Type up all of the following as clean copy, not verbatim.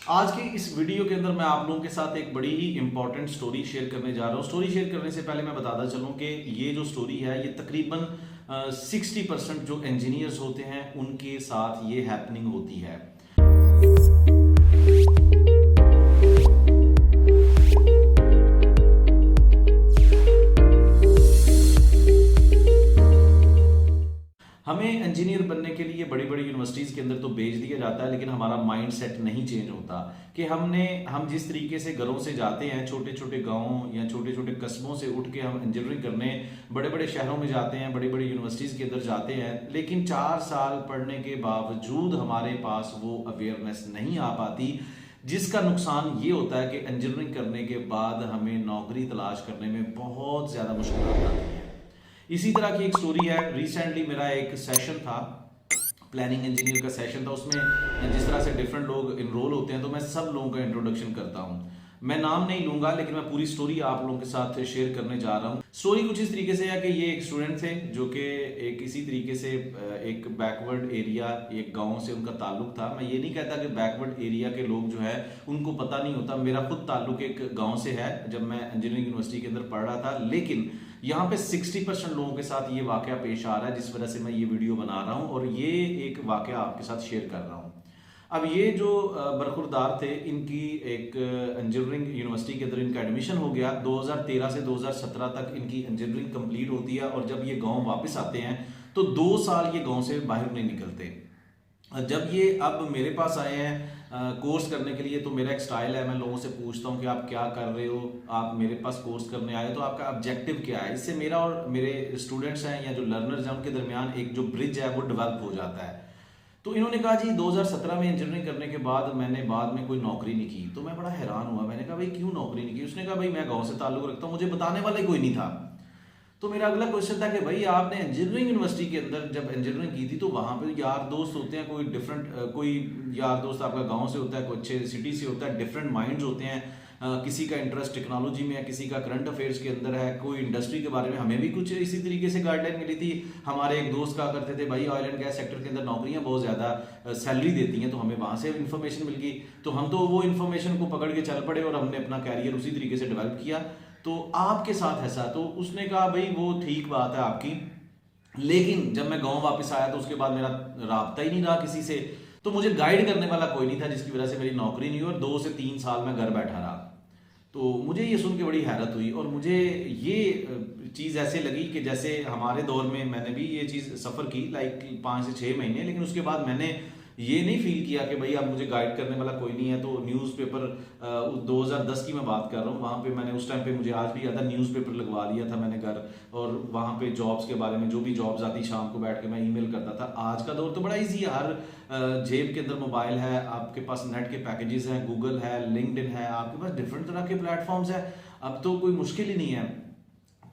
आज की इस वीडियो के अंदर मैं आप लोगों के साथ एक बड़ी ही इंपॉर्टेंट स्टोरी शेयर करने जा रहा हूँ। स्टोरी शेयर करने से पहले मैं बताता चलूँ कि ये जो स्टोरी है ये तकरीबन 60% जो इंजीनियर्स होते हैं उनके साथ ये हैपनिंग होती है। हमें इंजीनियर बनने के लिए बड़ी बड़ी यूनिवर्सिटीज़ के अंदर तो भेज दिया जाता है, लेकिन हमारा माइंड सेट नहीं चेंज होता कि हम जिस तरीके से घरों से जाते हैं, छोटे छोटे गाँव या छोटे छोटे कस्बों से उठ के हम इंजीनियरिंग करने बड़े बड़े शहरों में जाते हैं, बड़ी बड़ी यूनिवर्सिटीज़ के अंदर जाते हैं, लेकिन 4 साल पढ़ने के बावजूद हमारे पास वो अवेयरनेस नहीं आ पाती, जिसका नुकसान ये होता है कि इंजीनियरिंग करने के बाद हमें नौकरी तलाश करने में बहुत ज़्यादा मुश्किल आती है। इसी तरह की एक स्टोरी है। रिसेंटली मेरा एक सेशन था, प्लानिंग इंजीनियर का सेशन था। उसमें जिस तरह से डिफरेंट लोग इनरोल होते हैं तो मैं सब लोगों का इंट्रोडक्शन करता हूँ। मैं नाम नहीं लूंगा, लेकिन मैं पूरी स्टोरी आप लोगों के साथ शेयर करने जा रहा हूँ। स्टोरी कुछ इस तरीके से है कि ये एक स्टूडेंट थे जो कि एक इसी तरीके से एक बैकवर्ड एरिया, एक गांव से उनका ताल्लुक था। मैं ये नहीं कहता कि बैकवर्ड एरिया के लोग जो है उनको पता नहीं होता। मेरा खुद ताल्लुक एक गाँव से है जब मैं इंजीनियरिंग यूनिवर्सिटी के अंदर पढ़ रहा था, लेकिन यहाँ पे 60% लोगों के साथ ये वाकया पेश आ रहा है, जिस वजह से मैं ये वीडियो बना रहा हूँ और ये एक वाकया आपके साथ शेयर कर रहा हूँ। अब ये जो बरखुरदार थे, इनकी एक इंजीनियरिंग यूनिवर्सिटी के अंदर इनका एडमिशन हो गया। 2013 से 2017 तक इनकी इंजीनियरिंग कंप्लीट होती है और जब ये गांव वापस आते हैं तो 2 साल ये गांव से बाहर नहीं निकलते। जब ये अब मेरे पास आए हैं कोर्स करने के लिए, तो मेरा एक स्टाइल है, मैं लोगों से पूछता हूँ कि आप क्या कर रहे हो, आप मेरे पास कोर्स करने आए हो तो आपका ऑब्जेक्टिव क्या है। इससे मेरा और मेरे स्टूडेंट्स हैं या जो लर्नर्स हैं उनके दरमियान एक जो ब्रिज है वो डेवलप हो जाता है। तो इन्होंने कहा जी 2017 में इंजीनियरिंग करने के बाद मैंने बाद में कोई नौकरी नहीं की। तो मैं बड़ा हैरान हुआ। मैंने कहा भाई क्यों नौकरी नहीं की? उसने कहा भाई मैं गाँव से ताल्लुक रखता हूँ, मुझे बताने वाला ही कोई नहीं था। तो मेरा अगला क्वेश्चन था कि भाई आपने इंजीनियरिंग यूनिवर्सिटी के अंदर जब इंजीनियरिंग की थी तो वहाँ पे यार दोस्त होते हैं, कोई डिफरेंट, कोई यार दोस्त आपका गांव से होता है, कोई अच्छे सिटी से होता है, डिफरेंट माइंड्स होते हैं। किसी का इंटरेस्ट टेक्नोलॉजी में है, किसी का करंट अफेयर्स के अंदर है, कोई इंडस्ट्री के बारे में। हमें भी कुछ इसी तरीके से गाइडलाइन मिली थी। हमारे एक दोस्त कहा करते थे भाई ऑयल एंड गैस सेक्टर के अंदर नौकरियां बहुत ज़्यादा सैलरी देती हैं, तो हमें वहाँ से इन्फॉर्मेशन मिल गई। तो हम तो वो इन्फॉर्मेशन को पकड़ के चल पड़े और हमने अपना कैरियर उसी तरीके से डेवलप किया। तो आपके साथ ऐसा? तो उसने कहा भाई वो ठीक बात है आपकी, लेकिन जब मैं गांव वापस आया तो उसके बाद मेरा राब्ता ही नहीं रहा किसी से। तो मुझे गाइड करने वाला कोई नहीं था, जिसकी वजह से मेरी नौकरी नहीं हुई और 2 से 3 साल मैं घर बैठा रहा। तो मुझे ये सुन के बड़ी हैरत हुई और मुझे ये चीज़ ऐसे लगी कि जैसे हमारे दौर में मैंने भी ये चीज़ सफ़र की, लाइक 5 से 6 महीने, लेकिन उसके बाद मैंने ये नहीं फील किया कि भाई अब मुझे गाइड करने वाला कोई नहीं है। तो न्यूज़पेपर 2010 की मैं बात कर रहा हूँ, वहाँ पे मैंने उस टाइम पे मुझे आज भी याद है न्यूज़पेपर लगवा लिया था मैंने घर, और वहाँ पे जॉब्स के बारे में जो भी जॉब्स आती शाम को बैठ के मैं ईमेल करता था। आज का दौर तो बड़ा ईजी है, हर जेब के अंदर मोबाइल है, आपके पास नेट के पैकेजेस हैं, गूगल है, लिंक्डइन है, आपके पास डिफरेंट तरह के प्लेटफॉर्म्स हैं। अब तो कोई मुश्किल ही नहीं है।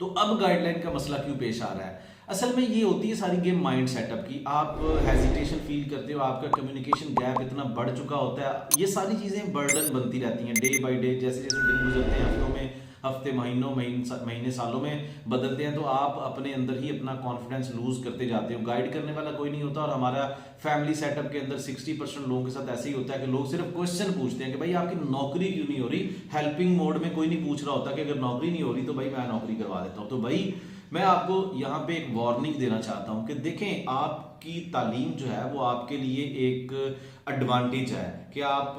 तो अब गाइडलाइन का मसला क्यों पेश आ रहा है? असल में ये होती है सारी गेम माइंड सेटअप की। आप हेजिटेशन फील करते हो, आपका कम्युनिकेशन गैप इतना बढ़ चुका होता है, ये सारी चीज़ें बर्डन बनती रहती हैं डे बाय डे। जैसे जैसे दिन गुजरते हैं, हफ्तों में, हफ्ते, महीनों, महीने, सालों में बदलते हैं, तो आप अपने अंदर ही अपना कॉन्फिडेंस लूज करते जाते हो। गाइड करने वाला कोई नहीं होता। और हमारा फैमिली सेटअप के अंदर 60% लोगों के साथ ऐसे ही होता है कि लोग सिर्फ क्वेश्चन पूछते हैं कि भाई आपकी नौकरी क्यों नहीं हो रही। हेल्पिंग मोड में कोई नहीं पूछ रहा होता कि अगर नौकरी नहीं हो रही तो भाई मैं नौकरी करवा देता हूँ। तो भाई मैं आपको यहाँ पे एक वार्निंग देना चाहता हूँ कि देखें, आपकी तालीम जो है वो आपके लिए एक एडवांटेज है कि आप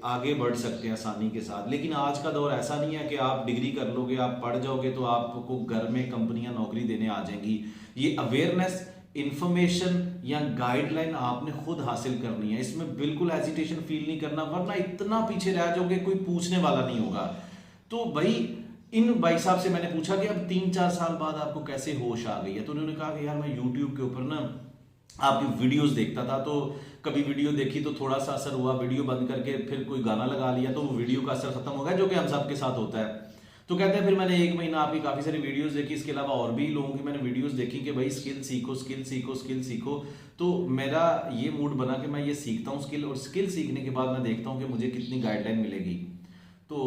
आगे बढ़ सकते हैं आसानी के साथ। लेकिन आज का दौर ऐसा नहीं है कि आप डिग्री कर लोगे, आप पढ़ जाओगे तो आपको घर में कंपनियां नौकरी देने आ जाएंगी। ये अवेयरनेस, इंफॉर्मेशन या गाइडलाइन आपने खुद हासिल करनी है। इसमें बिल्कुल हेजिटेशन फील नहीं करना, वरना इतना पीछे रह जाओगे, कोई पूछने वाला नहीं होगा। तो भाई इन भाई साहब से मैंने पूछा कि अब 3-4 साल बाद आपको कैसे होश आ गई है? तो उन्होंने कहा कि यार मैं यूट्यूब के ऊपर ना आपकी वीडियोस देखता था, तो कभी वीडियो देखी तो थोड़ा सा असर हुआ, वीडियो बंद करके फिर कोई गाना लगा लिया तो वो वीडियो का असर खत्म हो गया, जो कि हम सबके साथ होता है। तो कहते हैं फिर मैंने 1 महीना आपकी काफ़ी सारी वीडियोस देखी, इसके अलावा और भी लोगों की मैंने वीडियोस देखी कि भाई स्किल सीखो, स्किल सीखो, स्किल सीखो। तो मेरा ये मूड बना कि मैं ये सीखता हूँ स्किल, और स्किल सीखने के बाद मैं देखता हूँ कि मुझे कितनी गाइडलाइन मिलेगी। तो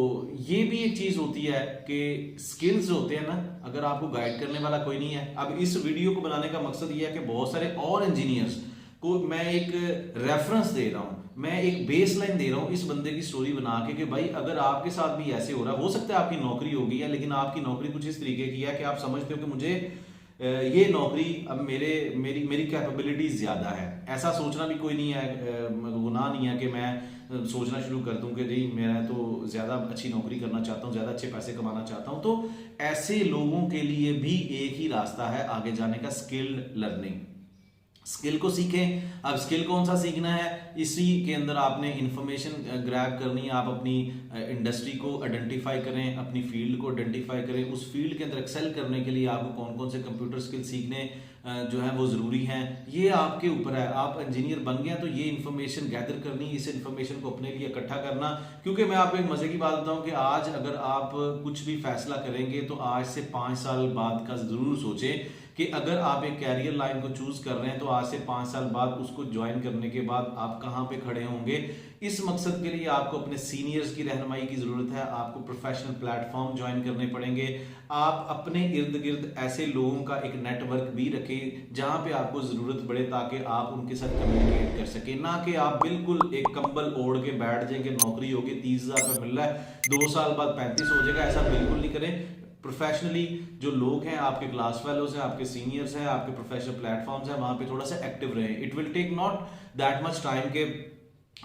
ये भी एक चीज़ होती है कि स्किल्स होते हैं ना, अगर आपको गाइड करने वाला कोई नहीं है। अब इस वीडियो को बनाने का मकसद ये है कि बहुत सारे और इंजीनियर्स को मैं एक रेफरेंस दे रहा हूँ मैं एक बेस लाइन दे रहा हूँ इस बंदे की स्टोरी बना के कि भाई अगर आपके साथ भी ऐसे हो रहा है, हो सकता है आपकी नौकरी हो गई है, लेकिन आपकी नौकरी कुछ इस तरीके की है कि आप समझते हो कि मुझे ये नौकरी अब मेरी मेरी कैपेबिलिटीज ज़्यादा है। ऐसा सोचना भी कोई नहीं है, गुनाह नहीं है कि मैं सोचना शुरू कर दूं कि नहीं मैं तो ज़्यादा अच्छी नौकरी करना चाहता हूँ, ज़्यादा अच्छे पैसे कमाना चाहता हूँ। तो ऐसे लोगों के लिए भी एक ही रास्ता है आगे जाने का, स्किल्ड लर्निंग। स्किल को सीखें। अब स्किल कौन सा सीखना है, इसी के अंदर आपने इंफॉर्मेशन ग्रैब करनी है। आप अपनी इंडस्ट्री को आइडेंटिफाई करें, अपनी फील्ड को आइडेंटिफाई करें। उस फील्ड के अंदर एक्सेल करने के लिए आपको कौन कौन से कंप्यूटर स्किल सीखने जो है वो ज़रूरी हैं, ये आपके ऊपर है। आप इंजीनियर बन गए तो ये इन्फॉर्मेशन गैदर करनी, इस इन्फॉर्मेशन को अपने लिए इकट्ठा करना। क्योंकि मैं आपको एक मज़े की बात बताऊं कि आज अगर आप कुछ भी फैसला करेंगे तो आज से 5 साल बाद का ज़रूर सोचें कि अगर आप एक कैरियर लाइन को चूज कर रहे हैं तो आज से 5 साल बाद उसको ज्वाइन करने के बाद आप कहाँ पे खड़े होंगे। इस मकसद के लिए आपको अपने सीनियर्स की रहनुमाई की जरूरत है, आपको प्रोफेशनल प्लेटफॉर्म ज्वाइन करने पड़ेंगे। आप अपने इर्द गिर्द ऐसे लोगों का एक नेटवर्क भी रखें जहां पे आपको जरूरत पड़े, ताकि आप उनके साथ कम्युनिकेट कर सके। ना कि आप बिल्कुल एक कंबल ओढ़ के बैठ जाएंगे, नौकरी होगी 30,000 रुपये मिल रहा है, 2 साल बाद 35 हो जाएगा। ऐसा बिल्कुल नहीं करें। प्रोफेशनली जो लोग हैं, आपके क्लास फेलोज हैं, आपके सीनियर्स हैं, आपके प्रोफेशनल प्लेटफॉर्म्स हैं, वहां पे थोड़ा सा एक्टिव रहें। It will take not that much time के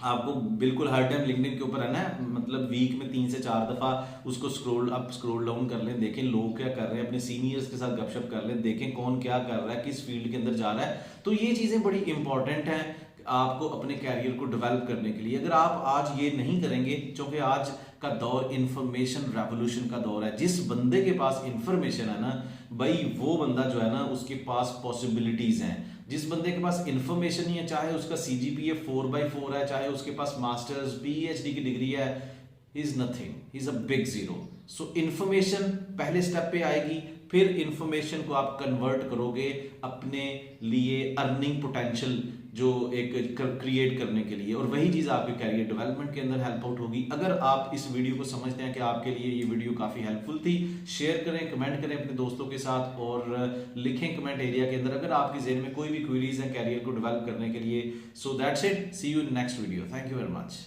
आपको बिल्कुल हर टाइम लिंक्डइन के ऊपर रहना है। मतलब वीक में 3 से 4 दफा उसको स्क्रॉल अप स्क्रॉल डाउन कर लें, देखें लोग क्या कर रहे हैं, अपने सीनियर्स के साथ गपशप कर लें, देखें कौन क्या कर रहा है, किस फील्ड के अंदर जा रहा है। तो ये चीजें बड़ी इंपॉर्टेंट हैं आपको अपने कैरियर को डेवलप करने के लिए। अगर आप आज ये नहीं करेंगे, क्योंकि आज का दौर इंफॉर्मेशन रेवोल्यूशन का दौर है। जिस बंदे के पास इंफॉर्मेशन है ना भाई, वो बंदा जो है ना उसके पास पॉसिबिलिटीज हैं। जिस बंदे के पास इंफॉर्मेशन नहीं है, चाहे उसका CGPA 4/4 है, चाहे उसके पास मास्टर्स PhD की डिग्री है, is nothing, is a big zero. So information पहले स्टेप पे आएगी, फिर इंफॉर्मेशन को आप कन्वर्ट करोगे अपने लिए अर्निंग पोटेंशियल जो एक क्रिएट करने के लिए, और वही चीज़ आपके कैरियर डेवलपमेंट के अंदर हेल्प आउट होगी। अगर आप इस वीडियो को समझते हैं कि आपके लिए ये वीडियो काफ़ी हेल्पफुल थी, शेयर करें, कमेंट करें अपने दोस्तों के साथ, और लिखें कमेंट एरिया के अंदर अगर आपके ज़हन में कोई भी क्वेरीज हैं कैरियर को डेवलप करने के लिए। So that's it, see you in next video, thank you very much.